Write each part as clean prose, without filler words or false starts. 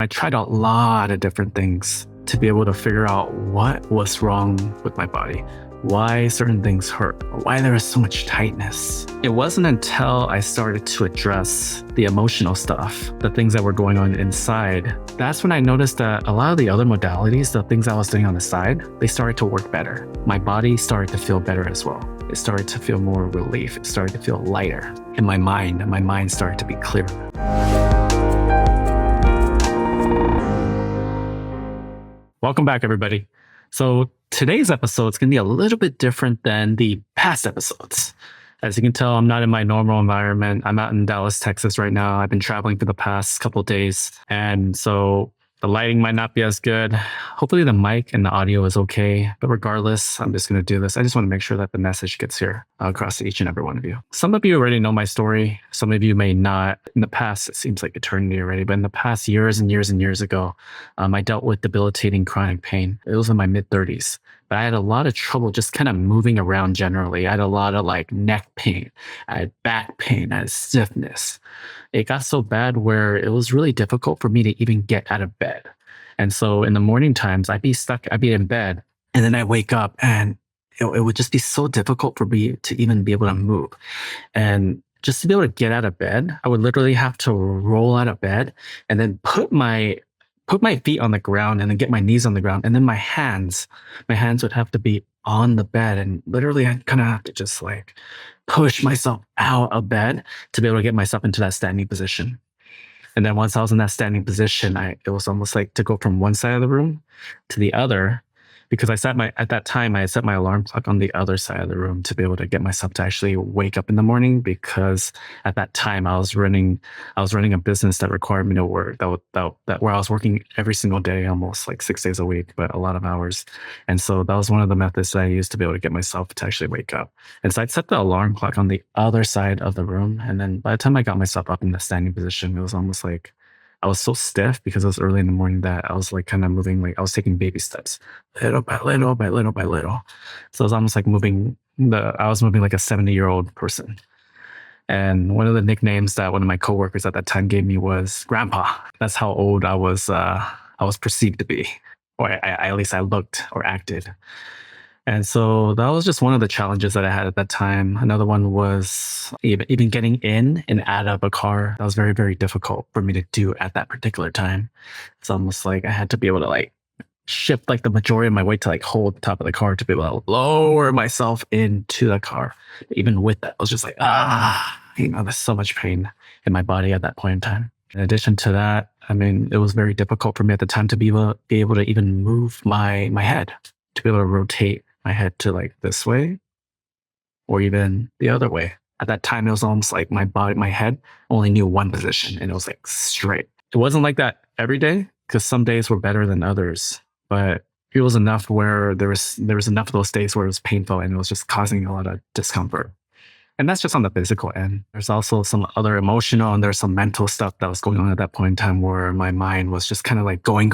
I tried a lot of different things to be able to figure out what was wrong with my body, why certain things hurt, or why there was so much tightness. It wasn't until I started to address the emotional stuff, the things that were going on inside, that's when I noticed that a lot of the other modalities, the things I was doing on the side, they started to work better. My body started to feel better as well. It started to feel more relief. It started to feel lighter. And my mind started to be clearer. Welcome back, everybody. So today's episode is going to be a little bit different than the past episodes. As you can tell, I'm not in my normal environment. I'm out in Dallas, Texas right now. I've been traveling for the past couple of days. And so the lighting might not be as good. Hopefully the mic and the audio is okay. But regardless, I'm just going to do this. I just want to make sure that the message gets here across to each and every one of you. Some of you already know my story. Some of you may not. In the past, it seems like eternity already. But in the past years and years and years ago, I dealt with debilitating chronic pain. It was in my mid-30s. But I had a lot of trouble just kind of moving around generally. I had a lot of neck pain. I had back pain. I had stiffness. It got so bad where it was really difficult for me to even get out of bed. And so in the morning times, I'd be in bed, and then I wake up and it would just be so difficult for me to even be able to move. And just to be able to get out of bed, I would literally have to roll out of bed and then put my feet on the ground and then get my knees on the ground. And then my hands would have to be on the bed. And literally I'd kind of have to just push myself out of bed to be able to get myself into that standing position. And then once I was in that standing position, it was almost like to go from one side of the room to the other, because at that time I set my alarm clock on the other side of the room to be able to get myself to actually wake up in the morning, because at that time I was running a business that required me to work that where I was working every single day, almost 6 days a week, but a lot of hours. And so that was one of the methods that I used to be able to get myself to actually wake up. And so I'd set the alarm clock on the other side of the room. And then by the time I got myself up in the standing position, it was almost like I was so stiff because it was early in the morning that I was kind of moving, I was taking baby steps, little by little by little by little. So it was almost I was moving like a 70-year-old person. And one of the nicknames that one of my coworkers at that time gave me was Grandpa. That's how old I was perceived to be, or at least I looked or acted. And so that was just one of the challenges that I had at that time. Another one was even getting in and out of a car. That was very, very difficult for me to do at that particular time. It's almost like I had to be able to shift the majority of my weight to hold the top of the car to be able to lower myself into the car. Even with that, I was just there's so much pain in my body at that point in time. In addition to that, it was very difficult for me at the time to be able to even move my head, to be able to rotate my head to this way or even the other way. At that time, it was almost like my head only knew one position, and it was straight. It wasn't like that every day, because some days were better than others, but it was enough where there was enough of those days where it was painful and it was just causing a lot of discomfort. And that's just on the physical end. There's also some other emotional and there's some mental stuff that was going on at that point in time where my mind was just kind of going,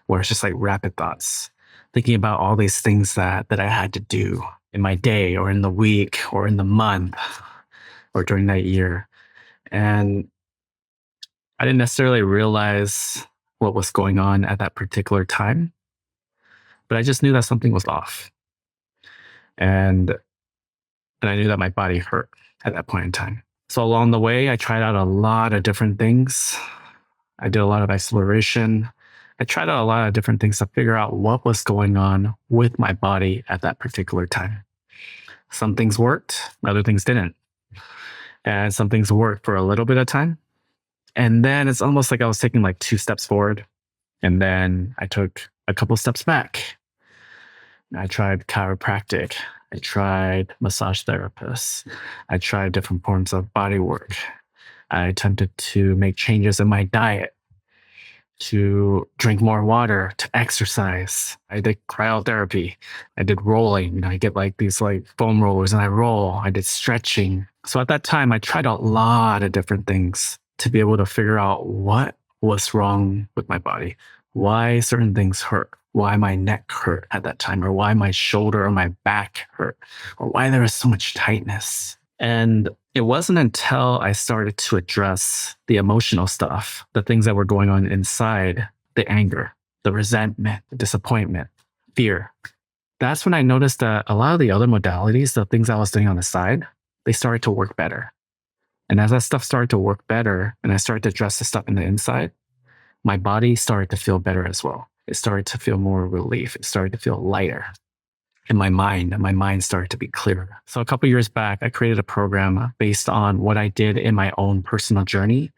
where it's just rapid thoughts, thinking about all these things that I had to do in my day or in the week or in the month or during that year. And I didn't necessarily realize what was going on at that particular time, but I just knew that something was off. And I knew that my body hurt at that point in time. So along the way, I tried out a lot of different things. I did a lot of exploration. I tried out a lot of different things to figure out what was going on with my body at that particular time. Some things worked, other things didn't. And some things worked for a little bit of time. And then it's almost like I was taking 2 steps forward. And then I took a couple steps back. I tried chiropractic. I tried massage therapists. I tried different forms of body work. I attempted to make changes in my diet, to drink more water, to exercise. I did cryotherapy. I did rolling. I get these foam rollers and I roll. I did stretching. So at that time, I tried a lot of different things to be able to figure out what was wrong with my body, why certain things hurt, why my neck hurt at that time, or why my shoulder or my back hurt, or why there was so much tightness. And It wasn't until I started to address the emotional stuff, the things that were going on inside, the anger, the resentment, the disappointment, fear. That's when I noticed that a lot of the other modalities, the things I was doing on the side, they started to work better. And as that stuff started to work better and I started to address the stuff in the inside, my body started to feel better as well. It started to feel more relief. It started to feel lighter in my mind started to be clearer. So a couple years back, I created a program based on what I did in my own personal journey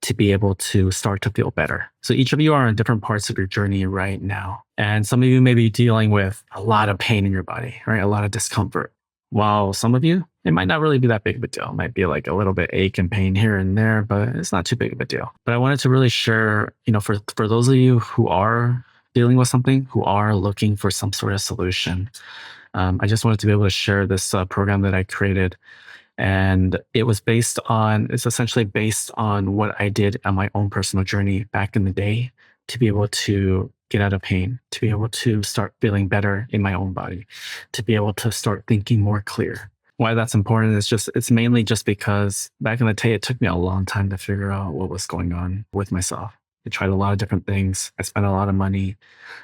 to be able to start to feel better. So each of you are in different parts of your journey right now. And some of you may be dealing with a lot of pain in your body, right? A lot of discomfort. While some of you, it might not really be that big of a deal. It might be like a little bit ache and pain here and there, but it's not too big of a deal. But I wanted to really share, for those of you who are dealing with something, who are looking for some sort of solution, I just wanted to be able to share this program that I created. And it's essentially based on what I did on my own personal journey back in the day to be able to get out of pain, to be able to start feeling better in my own body, to be able to start thinking more clear. Why that's important is it's mainly just because back in the day, it took me a long time to figure out what was going on with myself. I tried a lot of different things. I spent a lot of money.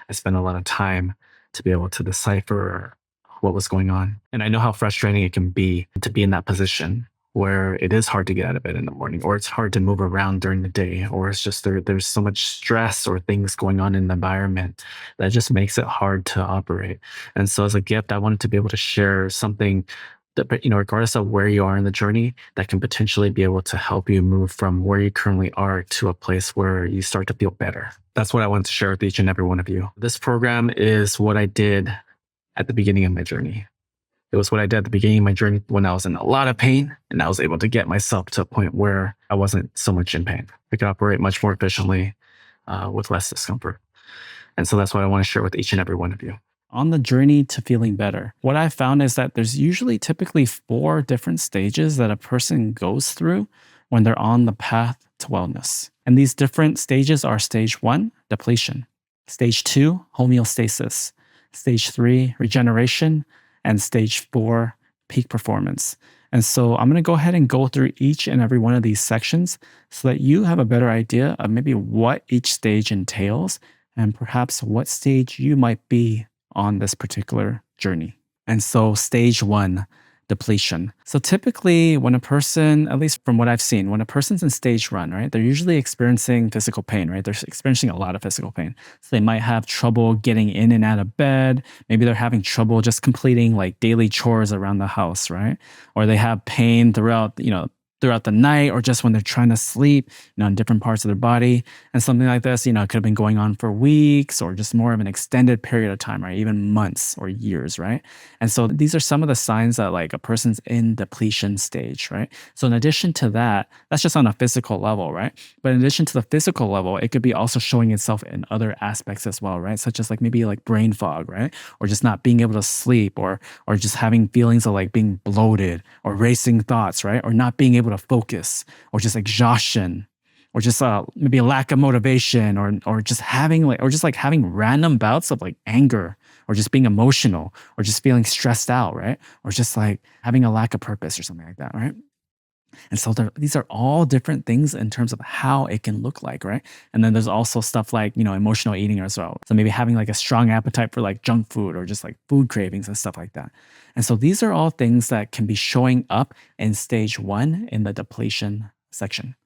I spent a lot of time to be able to decipher what was going on. And I know how frustrating it can be to be in that position where it is hard to get out of bed in the morning, or it's hard to move around during the day, or it's just there's so much stress or things going on in the environment that just makes it hard to operate. And so as a gift, I wanted to be able to share something that, regardless of where you are in the journey, that can potentially be able to help you move from where you currently are to a place where you start to feel better. That's what I wanted to share with each and every one of you. This program is what I did at the beginning of my journey. It was what I did at the beginning of my journey when I was in a lot of pain, and I was able to get myself to a point where I wasn't so much in pain. I could operate much more efficiently with less discomfort. And so that's what I want to share with each and every one of you. On the journey to feeling better, what I found is that there's typically 4 different stages that a person goes through when they're on the path to wellness. And these different stages are stage 1, depletion, stage 2, homeostasis, stage 3, regeneration, and stage 4, peak performance. And so I'm going to go ahead and go through each and every one of these sections so that you have a better idea of maybe what each stage entails and perhaps what stage you might be on this particular journey. And so stage 1, depletion. So typically when a person, at least from what I've seen, when a person's in stage 1, right, they're usually experiencing physical pain, right? They're experiencing a lot of physical pain. So they might have trouble getting in and out of bed. Maybe they're having trouble just completing like daily chores around the house, right? Or they have pain throughout the night, or just when they're trying to sleep, in different parts of their body. And something like this, it could have been going on for weeks or just more of an extended period of time, right? Even months or years, right? And so these are some of the signs that like a person's in depletion stage, right? So in addition to that, that's just on a physical level, right? But in addition to the physical level, it could be also showing itself in other aspects as well, right? Such as like maybe like brain fog, right? Or just not being able to sleep, or just having feelings of like being bloated or racing thoughts, right? Or not being able to focus, or just exhaustion, or just maybe a lack of motivation, or just having having random bouts of like anger, or just being emotional, or just feeling stressed out, right? Or just like having a lack of purpose or something like that, right? And so these are all different things in terms of how it can look like, right? And then there's also stuff like, emotional eating as well. So maybe having like a strong appetite for like junk food, or just like food cravings and stuff like that. And so these are all things that can be showing up in stage 1 in the depletion section.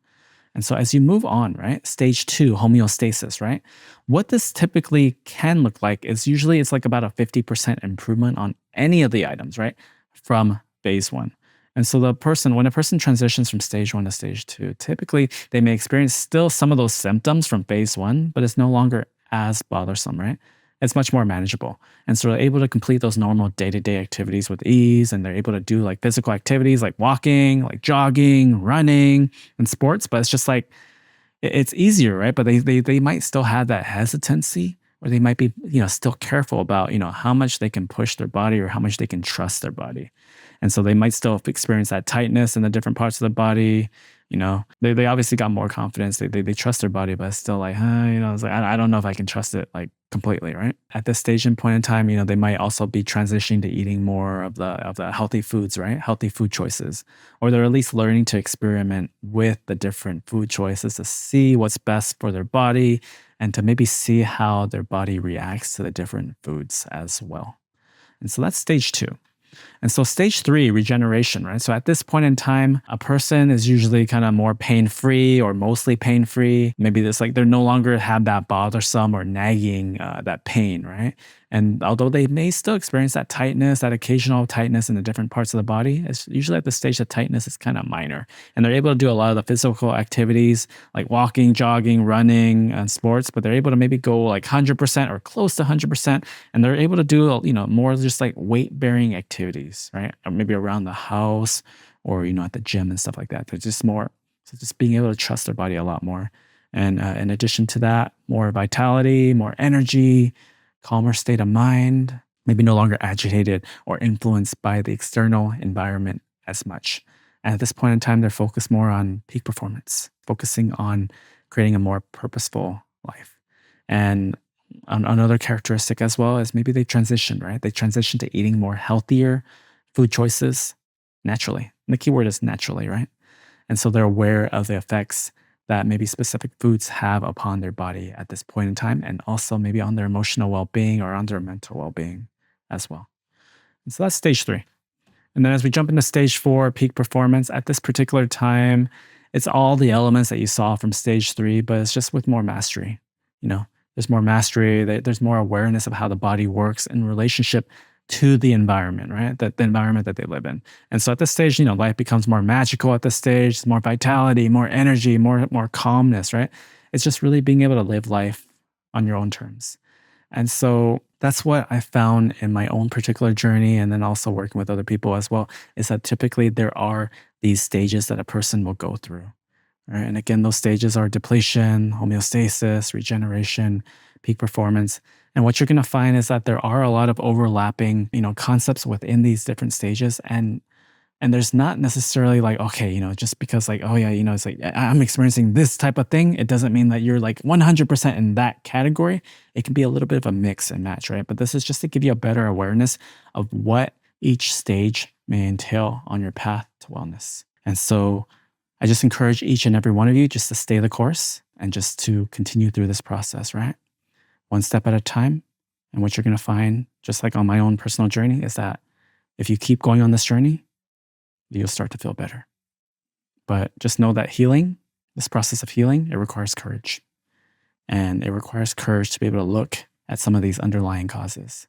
And so as you move on, right, stage 2, homeostasis, right? What this typically can look like is usually it's like about a 50% improvement on any of the items, right, from phase 1. And so when a person transitions from stage 1 to stage 2, typically they may experience still some of those symptoms from phase 1, but it's no longer as bothersome, right? It's much more manageable. And so they're able to complete those normal day-to-day activities with ease, and they're able to do like physical activities like walking, like jogging, running, and sports. But it's just like, it's easier, right? But they might still have that hesitancy, or they might be, still careful about, how much they can push their body or how much they can trust their body. And so they might still experience that tightness in the different parts of the body. They obviously got more confidence. They trust their body, but it's still like, it's like, I don't know if I can trust it like completely, right? At this stage and point in time, they might also be transitioning to eating more of the healthy foods, right? Healthy food choices, or they're at least learning to experiment with the different food choices to see what's best for their body and to maybe see how their body reacts to the different foods as well. And so that's stage 2. And so stage 3, regeneration, right? So at this point in time, a person is usually kind of more pain-free or mostly pain-free. Maybe it's like they no longer have that bothersome or nagging, that pain, right? And although they may still experience that tightness, that occasional tightness in the different parts of the body, it's usually at the stage that tightness is kind of minor. And they're able to do a lot of the physical activities like walking, jogging, running, and sports, but they're able to maybe go like 100% or close to 100%. And they're able to do, more just like weight-bearing activities, right? Or maybe around the house or, at the gym and stuff like that. They're just more, so just being able to trust their body a lot more. And in addition to that, more vitality, more energy, calmer state of mind, maybe no longer agitated or influenced by the external environment as much. And at this point in time, they're focused more on peak performance, focusing on creating a more purposeful life. And another characteristic as well is maybe they transition, right? They transition to eating more healthier food choices naturally. And the key word is naturally, right? And so they're aware of the effects that maybe specific foods have upon their body at this point in time, and also maybe on their emotional well-being or on their mental well-being as well. And so that's stage 3. And then as we jump into stage 4, peak performance, at this particular time, it's all the elements that you saw from stage 3, but it's just with more mastery. There's more mastery, there's more awareness of how the body works in relationship to the environment, right? The environment that they live in. And so at this stage, life becomes more magical at this stage, more vitality, more energy, more calmness, right? It's just really being able to live life on your own terms. And so that's what I found in my own particular journey, and then also working with other people as well, is that typically there are these stages that a person will go through. Right? And again, those stages are depletion, homeostasis, regeneration, peak performance. And what you're going to find is that there are a lot of overlapping, concepts within these different stages. And there's not necessarily like, okay, just because like, oh yeah, it's like I'm experiencing this type of thing, it doesn't mean that you're like 100% in that category. It can be a little bit of a mix and match, right? But this is just to give you a better awareness of what each stage may entail on your path to wellness. And so I just encourage each and every one of you just to stay the course and just to continue through this process, right? One step at a time. And what you're going to find, just like on my own personal journey, is that if you keep going on this journey, you'll start to feel better. But just know that healing, this process of healing, it requires courage. And it requires courage to be able to look at some of these underlying causes.